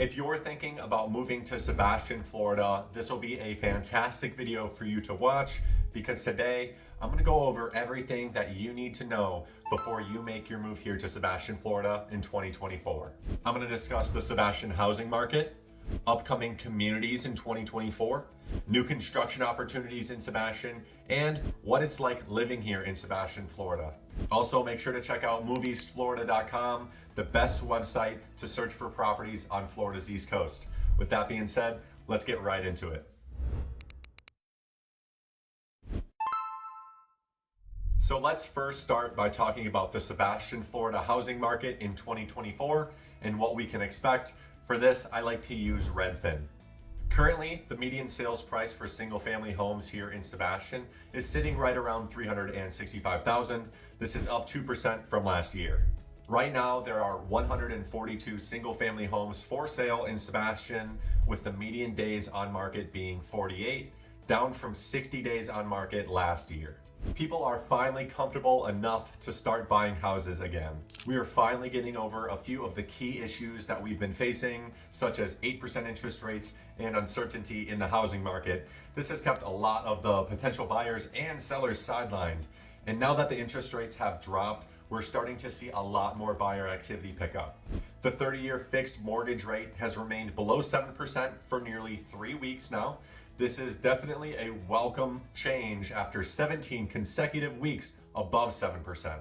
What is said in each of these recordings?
If you're thinking about moving to Sebastian, Florida, this will be a fantastic video for you to watch because today I'm going to go over everything that you need to know before you make your move here to Sebastian, Florida in 2024. I'm going to discuss the Sebastian housing market, upcoming communities in 2024, new construction opportunities in Sebastian, and what it's like living here in Sebastian, Florida. Also, make sure to check out moviesflorida.com, the best website to search for properties on Florida's East Coast. With that being said, let's get right into it. So let's first start by talking about the Sebastian, Florida housing market in 2024 and what we can expect. For this, I like to use Redfin. Currently, the median sales price for single-family homes here in Sebastian is sitting right around $365,000. This is up 2% from last year. Right now, there are 142 single-family homes for sale in Sebastian, with the median days on market being 48, down from 60 days on market last year. People are finally comfortable enough to start buying houses again. We are finally getting over a few of the key issues that we've been facing, such as 8% interest rates and uncertainty in the housing market. This has kept a lot of the potential buyers and sellers sidelined. And now that the interest rates have dropped, we're starting to see a lot more buyer activity pick up. The 30-year fixed mortgage rate has remained below 7% for nearly 3 weeks now. This is definitely a welcome change after 17 consecutive weeks above 7%.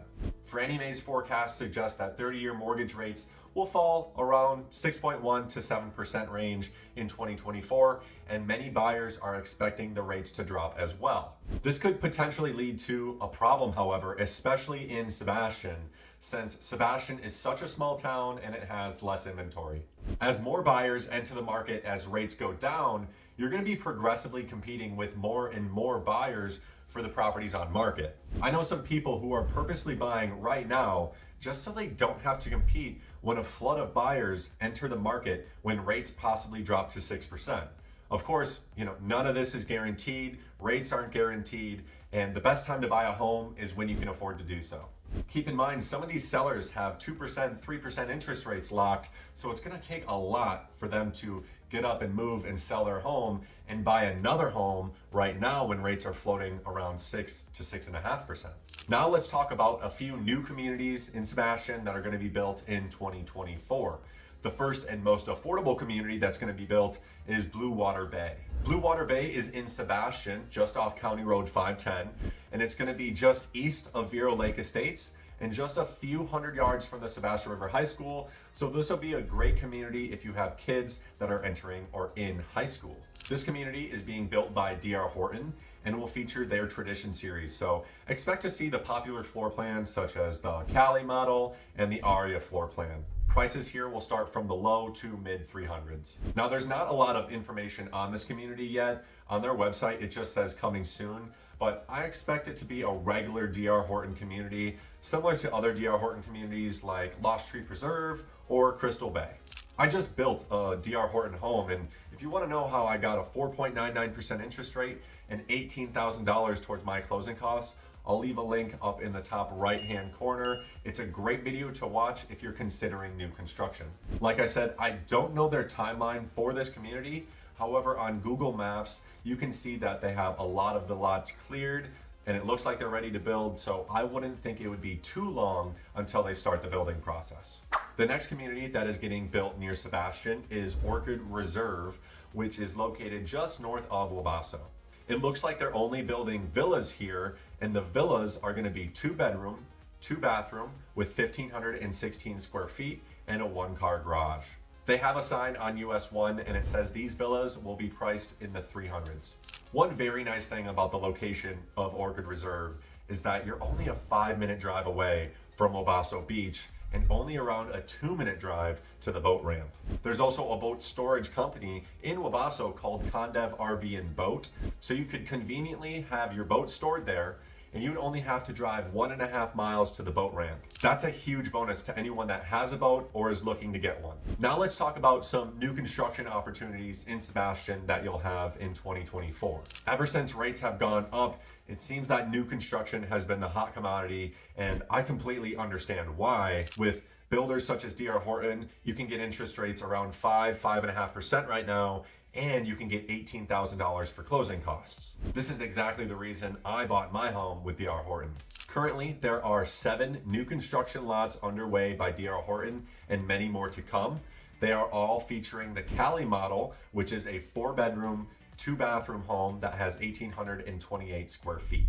Fannie Mae's forecast suggests that 30-year mortgage rates will fall around 6.1 to 7% range in 2024, and many buyers are expecting the rates to drop as well. This could potentially lead to a problem, however, especially in Sebastian, since Sebastian is such a small town and it has less inventory. As more buyers enter the market as rates go down, you're going to be progressively competing with more and more buyers for the properties on market. I know some people who are purposely buying right now just so they don't have to compete when a flood of buyers enter the market when rates possibly drop to 6%. Of course, none of this is guaranteed, rates aren't guaranteed, and the best time to buy a home is when you can afford to do so. Keep in mind, some of these sellers have 2%, 3% interest rates locked, so it's going to take a lot for them to get up and move and sell their home and buy another home right now when rates are floating around 6 to 6.5%. Now let's talk about a few new communities in Sebastian that are going to be built in 2024. The first and most affordable community that's going to be built is Blue Water Bay. Blue Water Bay is in Sebastian, just off County Road 510, and it's going to be just east of Vero Lake Estates and just a few hundred yards from the Sebastian River High School. So this will be a great community if you have kids that are entering or in high school. This community is being built by D.R. Horton and will feature their Tradition series. So expect to see the popular floor plans such as the Cali model and the Aria floor plan. Prices here will start from the low to mid 300s. Now there's not a lot of information on this community yet. On their website, it just says coming soon, but I expect it to be a regular D.R. Horton community, similar to other D.R. Horton communities like Lost Tree Preserve or Crystal Bay. I just built a D.R. Horton home, and if you want to know how I got a 4.99% interest rate and $18,000 towards my closing costs, I'll leave a link up in the top right-hand corner. It's a great video to watch if you're considering new construction. Like I said, I don't know their timeline for this community. However, on Google Maps, you can see that they have a lot of the lots cleared and it looks like they're ready to build, so I wouldn't think it would be too long until they start the building process. The next community that is getting built near Sebastian is Orchid Reserve, which is located just north of Wabasso. It looks like they're only building villas here, and the villas are going to be 2-bedroom, 2-bathroom with 1,516 square feet and a 1-car garage. They have a sign on US 1 and it says these villas will be priced in the 300s. One very nice thing about the location of Orchid Reserve is that you're only a 5-minute drive away from Wabasso Beach and only around a 2-minute drive to the boat ramp. There's also a boat storage company in Wabasso called Condev RV and Boat, so you could conveniently have your boat stored there and you would only have to drive 1.5 miles to the boat ramp. That's a huge bonus to anyone that has a boat or is looking to get one. Now let's talk about some new construction opportunities in Sebastian that you'll have in 2024. Ever since rates have gone up, it seems that new construction has been the hot commodity, and I completely understand why. With Builders such as D.R. Horton, you can get interest rates around 5.5% right now, and you can get $18,000 for closing costs. This is exactly the reason I bought my home with D.R. Horton. Currently, there are 7 new construction lots underway by D.R. Horton and many more to come. They are all featuring the Cali model, which is a 4-bedroom, 2-bathroom home that has 1,828 square feet.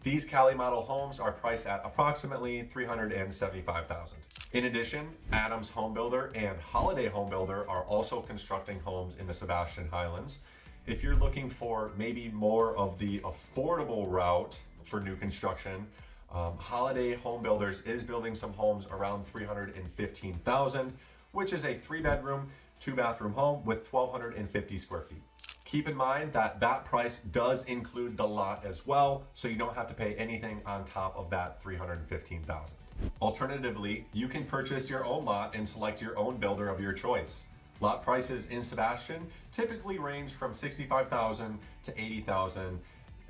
These Cali model homes are priced at approximately $375,000. In addition, Adams Home Builder and Holiday Home Builder are also constructing homes in the Sebastian Highlands. If you're looking for maybe more of the affordable route for new construction, Holiday Home Builders is building some homes around $315,000, which is a 3-bedroom, 2-bathroom home with 1,250 square feet. Keep in mind that that price does include the lot as well, so you don't have to pay anything on top of that $315,000. Alternatively, you can purchase your own lot and select your own builder of your choice. Lot prices in Sebastian typically range from $65,000 to $80,000,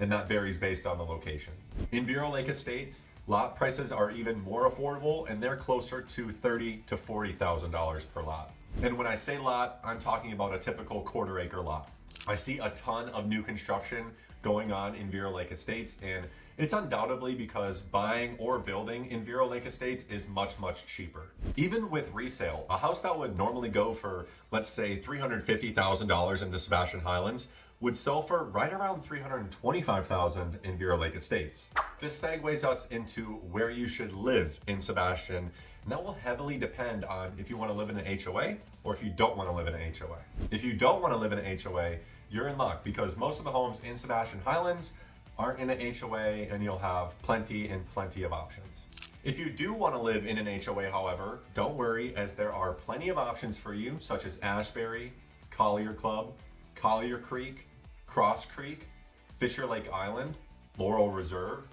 and that varies based on the location. In Bureau Lake Estates, lot prices are even more affordable, and they're closer to $30,000 to $40,000 per lot. And when I say lot, I'm talking about a typical quarter-acre lot. I see a ton of new construction going on in Vero Lake Estates, and it's undoubtedly because buying or building in Vero Lake Estates is much, much cheaper. Even with resale, a house that would normally go for, let's say, $350,000 in the Sebastian Highlands would sell for right around $325,000 in Vero Lake Estates. This segues us into where you should live in Sebastian, and that will heavily depend on if you want to live in an HOA or if you don't want to live in an HOA. If you don't want to live in an HOA, you're in luck because most of the homes in Sebastian Highlands aren't in an HOA, and you'll have plenty of options. If you do want to live in an HOA, however, don't worry, as there are plenty of options for you, such as Ashbury, Collier Club, Collier Creek, Cross Creek, Fisher Lake Island, Laurel Reserve,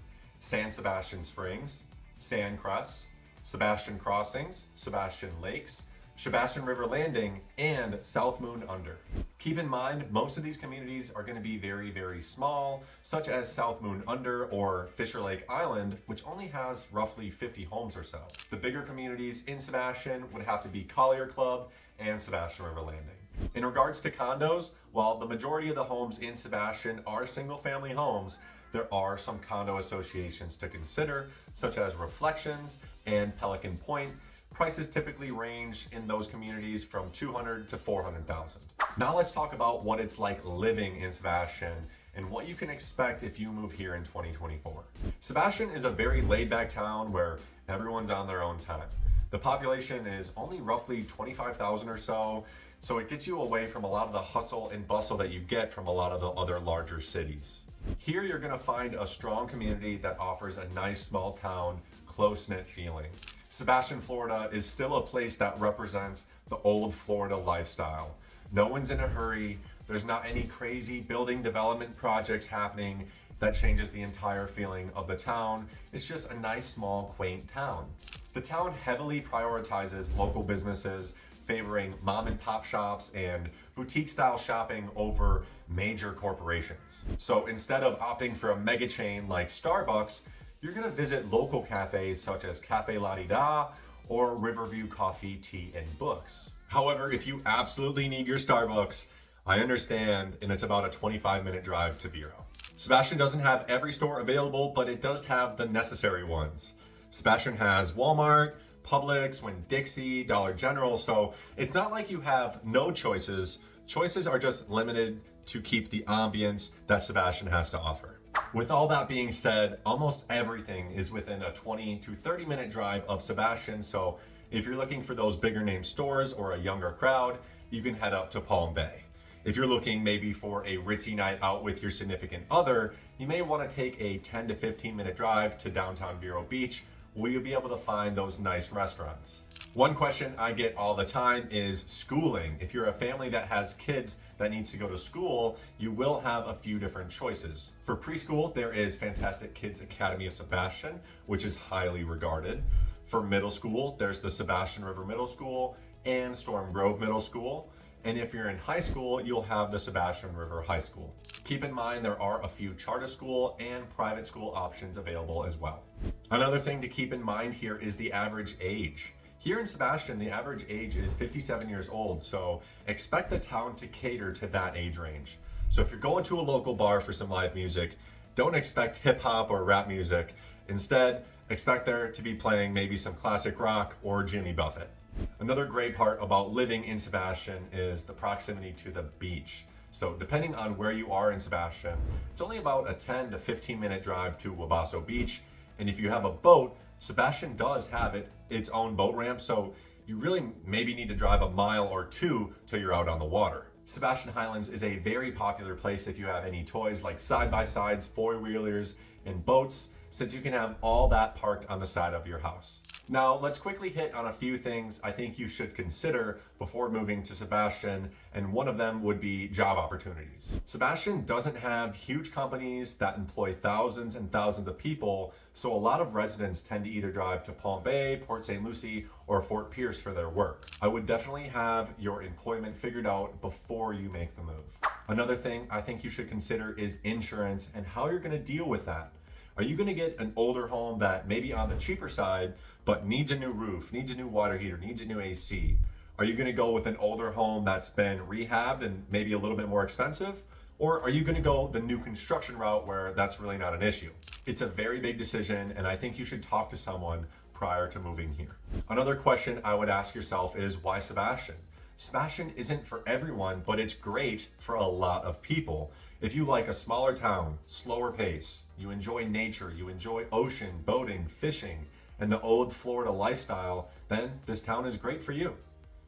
San Sebastian Springs, Sandcrest, Sebastian Crossings, Sebastian Lakes, Sebastian River Landing, and South Moon Under. Keep in mind, most of these communities are going to be very, very small, such as South Moon Under or Fisher Lake Island, which only has roughly 50 homes or so. The bigger communities in Sebastian would have to be Collier Club and Sebastian River Landing. In regards to condos, while the majority of the homes in Sebastian are single-family homes, there are some condo associations to consider, such as Reflections and Pelican Point. Prices typically range in those communities from $200,000 to $400,000. Now let's talk about what it's like living in Sebastian and what you can expect if you move here in 2024. Sebastian is a very laid-back town where everyone's on their own time. The population is only roughly 25,000 or so, so it gets you away from a lot of the hustle and bustle that you get from a lot of the other larger cities. Here you're gonna find a strong community that offers a nice small town, close-knit feeling. Sebastian, Florida is still a place that represents the old Florida lifestyle. No one's in a hurry. There's not any crazy building development projects happening that changes the entire feeling of the town. It's just a nice, small, quaint town. The town heavily prioritizes local businesses, favoring mom and pop shops and boutique style shopping over major corporations. So instead of opting for a mega chain like Starbucks, you're gonna visit local cafes such as Cafe La Di Da or Riverview Coffee, Tea, and Books. However, if you absolutely need your Starbucks, I understand, and it's about a 25-minute drive to Vero. Sebastian doesn't have every store available, but it does have the necessary ones. Sebastian has Walmart, Publix, Winn-Dixie, Dollar General, so it's not like you have no choices. Choices are just limited to keep the ambience that Sebastian has to offer. With all that being said, almost everything is within a 20 to 30 minute drive of Sebastian, so if you're looking for those bigger name stores or a younger crowd, you can head up to Palm Bay. If you're looking maybe for a ritzy night out with your significant other, you may want to take a 10 to 15 minute drive to downtown Vero Beach, where you'll be able to find those nice restaurants. One question I get all the time is schooling. If you're a family that has kids that needs to go to school, you will have a few different choices. For preschool, there is Fantastic Kids Academy of Sebastian, which is highly regarded. For middle school, there's the Sebastian River Middle School and Storm Grove Middle School. And if you're in high school, you'll have the Sebastian River High School. Keep in mind there are a few charter school and private school options available as well. Another thing to keep in mind here is the average age. Here in Sebastian, the average age is 57 years old, so expect the town to cater to that age range. So if you're going to a local bar for some live music, don't expect hip hop or rap music. Instead, expect there to be playing maybe some classic rock or Jimmy Buffett. Another great part about living in Sebastian is the proximity to the beach. So depending on where you are in Sebastian, it's only about a 10 to 15 minute drive to Wabasso Beach. And if you have a boat, Sebastian does have its own boat ramp, so you really maybe need to drive a mile or two till you're out on the water. Sebastian Highlands is a very popular place if you have any toys like side-by-sides, four-wheelers, and boats, since you can have all that parked on the side of your house. Now, let's quickly hit on a few things I think you should consider before moving to Sebastian, and one of them would be job opportunities. Sebastian doesn't have huge companies that employ thousands and thousands of people, so a lot of residents tend to either drive to Palm Bay, Port St. Lucie, or Fort Pierce for their work. I would definitely have your employment figured out before you make the move. Another thing I think you should consider is insurance and how you're going to deal with that. Are you going to get an older home that may be on the cheaper side, but needs a new roof, needs a new water heater, needs a new AC? Are you going to go with an older home that's been rehabbed and maybe a little bit more expensive? Or are you going to go the new construction route where that's really not an issue? It's a very big decision, and I think you should talk to someone prior to moving here. Another question I would ask yourself is, why Sebastian? Sebastian isn't for everyone, but it's great for a lot of people. If you like a smaller town, slower pace, you enjoy nature, you enjoy ocean, boating, fishing, and the old Florida lifestyle, then this town is great for you.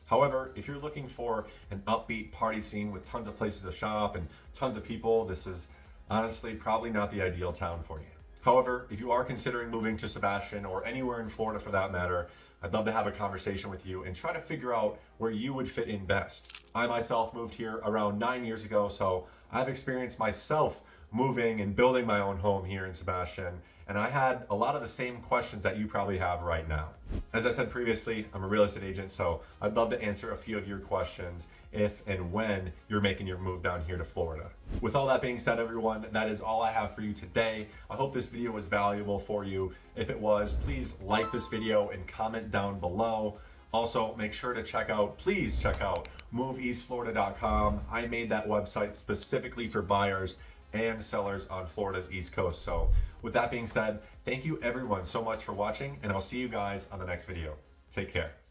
However, if you're looking for an upbeat party scene with tons of places to shop and tons of people, this is honestly probably not the ideal town for you. However, if you are considering moving to Sebastian or anywhere in Florida for that matter, I'd love to have a conversation with you and try to figure out where you would fit in best. I myself moved here around 9 years ago, so I've experienced myself moving and building my own home here in Sebastian, and I had a lot of the same questions that you probably have right now. As I said previously, I'm a real estate agent, so I'd love to answer a few of your questions if and when you're making your move down here to Florida. With all that being said, everyone, that is all I have for you today. I hope this video was valuable for you. If it was, please like this video and comment down below. Also, make sure to please check out moveeastflorida.com. I made that website specifically for buyers and sellers on Florida's East Coast. So with that being said, thank you everyone so much for watching, and I'll see you guys on the next video. Take care.